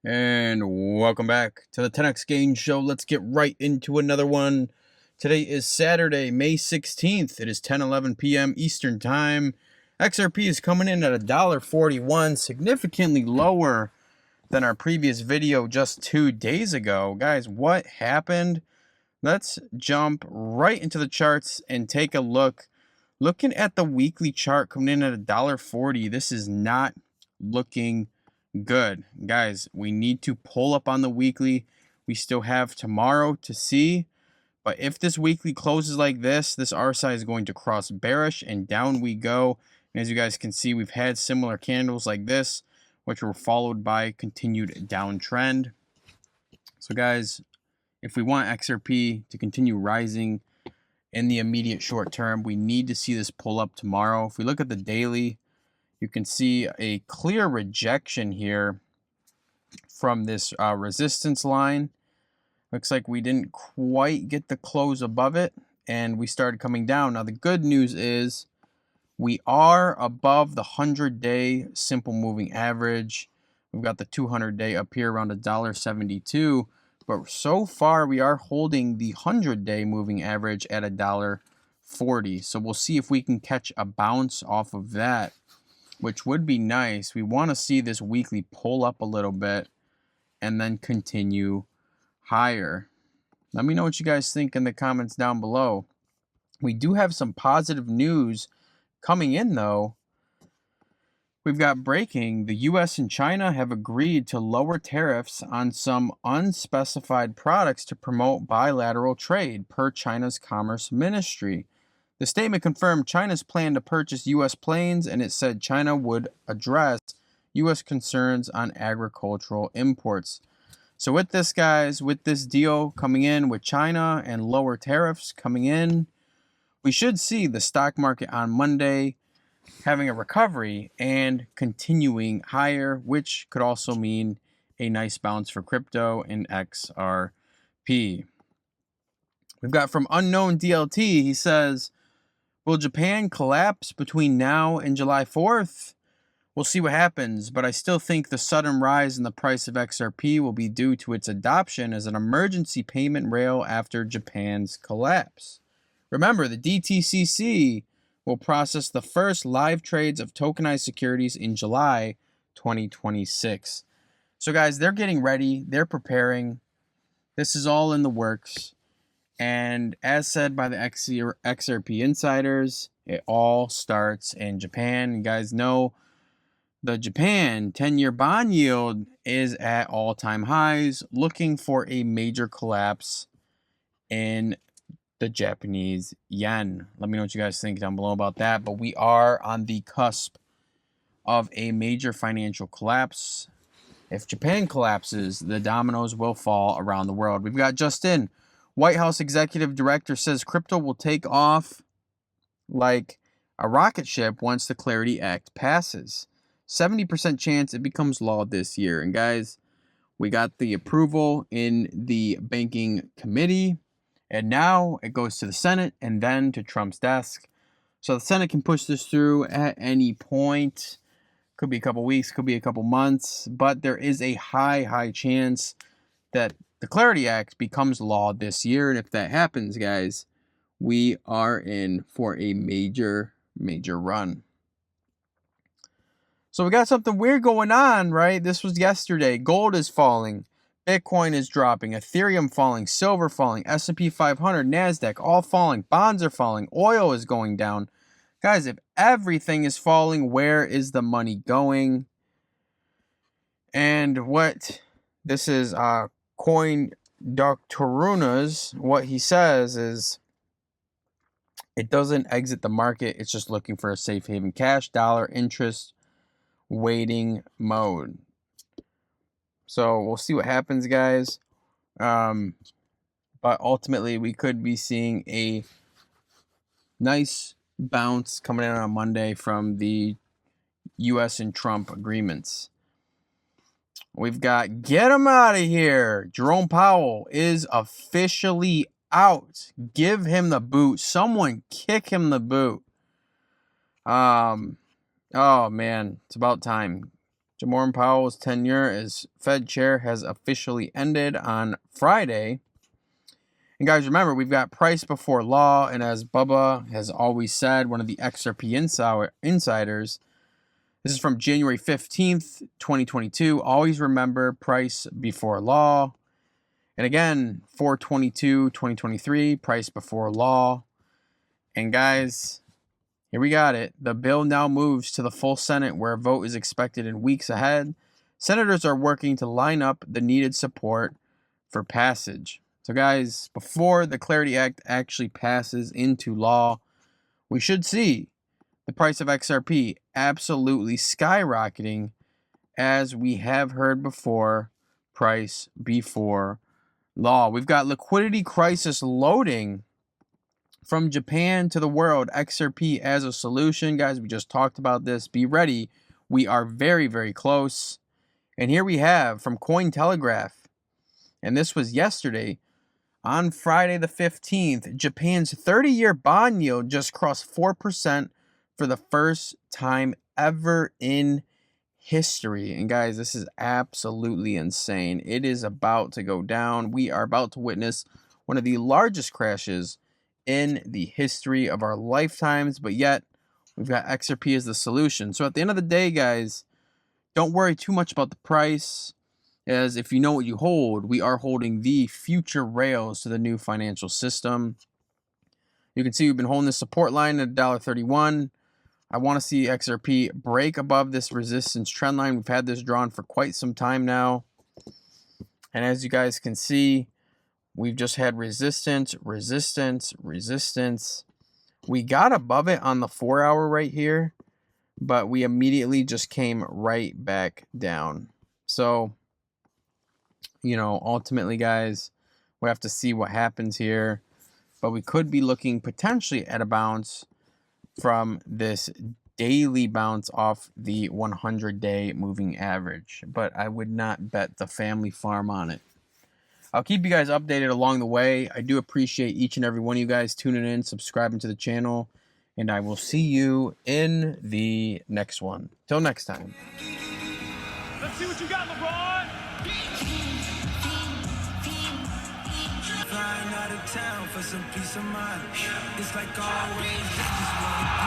And welcome back to the 10x Gain Show. Let's get right into another one. Today is Saturday, May 16th. It is 10:11 p.m. Eastern Time. XRP is coming in at $1.41, significantly lower than our previous video just 2 days ago. Guys, what happened? Let's jump right into the charts and take a look. Looking at the weekly chart coming in at $1.40, this is not looking good. Guys, we need to pull up on the weekly. We still have tomorrow to see. But if this weekly closes like this RSI is going to cross bearish and down we go. And as you guys can see, we've had similar candles like this, which were followed by continued downtrend. So guys, if we want XRP to continue rising in the immediate short term, we need to see this pull up tomorrow. If we look at the daily, you can see a clear rejection here from this resistance line. Looks like we didn't quite get the close above it, and we started coming down. Now, the good news is we are above the 100-day simple moving average. We've got the 200-day up here around $1.72, but so far we are holding the 100-day moving average at $1.40. So we'll see if we can catch a bounce off of that, which would be nice. We want to see this weekly pull up a little bit and then continue higher. Let me know what you guys think in the comments down below. We do have some positive news coming in, though. We've got breaking. The US and China have agreed to lower tariffs on some unspecified products to promote bilateral trade, per China's Commerce Ministry. The statement confirmed China's plan to purchase U.S. planes, and it said China would address U.S. concerns on agricultural imports. So with this, guys, with this deal coming in with China and lower tariffs coming in, we should see the stock market on Monday having a recovery and continuing higher, which could also mean a nice bounce for crypto and XRP. We've got from Unknown DLT, he says, will Japan collapse between now and July 4th? We'll see what happens, but I still think the sudden rise in the price of XRP will be due to its adoption as an emergency payment rail after Japan's collapse. Remember, the DTCC will process the first live trades of tokenized securities in July 2026. So guys, they're getting ready, they're preparing. This is all in the works. And as said by the XRP insiders, it all starts in Japan. You guys know the Japan 10-year bond yield is at all-time highs, looking for a major collapse in the Japanese yen. Let me know what you guys think down below about that. But we are on the cusp of a major financial collapse. If Japan collapses, the dominoes will fall around the world. We've got just in. White House executive director says crypto will take off like a rocket ship once the Clarity Act passes. 70% chance it becomes law this year. And guys, we got the approval in the banking committee, and now it goes to the Senate and then to Trump's desk. So the Senate can push this through at any point. Could be a couple weeks, could be a couple months, but there is a high chance that the Clarity Act becomes law this year. And if that happens, guys, we are in for a major run. So we got something weird going on, right? This was yesterday. Gold is falling. Bitcoin is dropping. Ethereum falling. Silver falling. S&P 500, NASDAQ, all falling. Bonds are falling. Oil is going down. Guys, if everything is falling, where is the money going? And what this is Coin Doctorunas, what he says is it doesn't exit the market. It's just looking for a safe haven. Cash, dollar, interest, waiting mode. So we'll see what happens, guys. But ultimately, we could be seeing a nice bounce coming in on Monday from the U.S. and Trump agreements. We've got get him out of here. Jerome Powell is officially out. Give him the boot. Someone kick him the boot. Oh man, it's about time. Jerome Powell's tenure as Fed chair has officially ended on Friday. And guys, remember, we've got price before law, and as Bubba has always said, one of the XRP insiders, this is from January 15th, 2022. Always remember price before law. And again, 4/22/2023, price before law. And guys, here we got it. The bill now moves to the full Senate, where a vote is expected in weeks ahead. Senators are working to line up the needed support for passage. So guys, before the Clarity Act actually passes into law, we should see the price of XRP absolutely skyrocketing, as we have heard before, price before law. We've got liquidity crisis loading from Japan to the world. XRP as a solution. Guys, we just talked about this. Be ready. We are very, very close. And here we have from Cointelegraph, and this was yesterday, on Friday the 15th, Japan's 30-year bond yield just crossed 4% for the first time ever in history. And guys, this is absolutely insane. It is about to go down. We are about to witness one of the largest crashes in the history of our lifetimes, but yet we've got XRP as the solution. So at the end of the day, guys, don't worry too much about the price, as if you know what you hold, we are holding the future rails to the new financial system. You can see we've been holding this support line at $1.31. I want to see XRP break above this resistance trend line. We've had this drawn for quite some time now. And as you guys can see, we've just had resistance, resistance, resistance. We got above it on the 4-hour right here, but we immediately just came right back down. So, you know, ultimately, guys, we have to see what happens here. But we could be looking potentially at a bounce from this daily bounce off the 100-day moving average. But I would not bet the family farm on it. I'll keep you guys updated along the way. I do appreciate each and every one of you guys tuning in, subscribing to the channel, and I will see you in the next one. Till next time. Let's see what you got, LeBron. Flying out of town for some peace of mind. It's like always, just one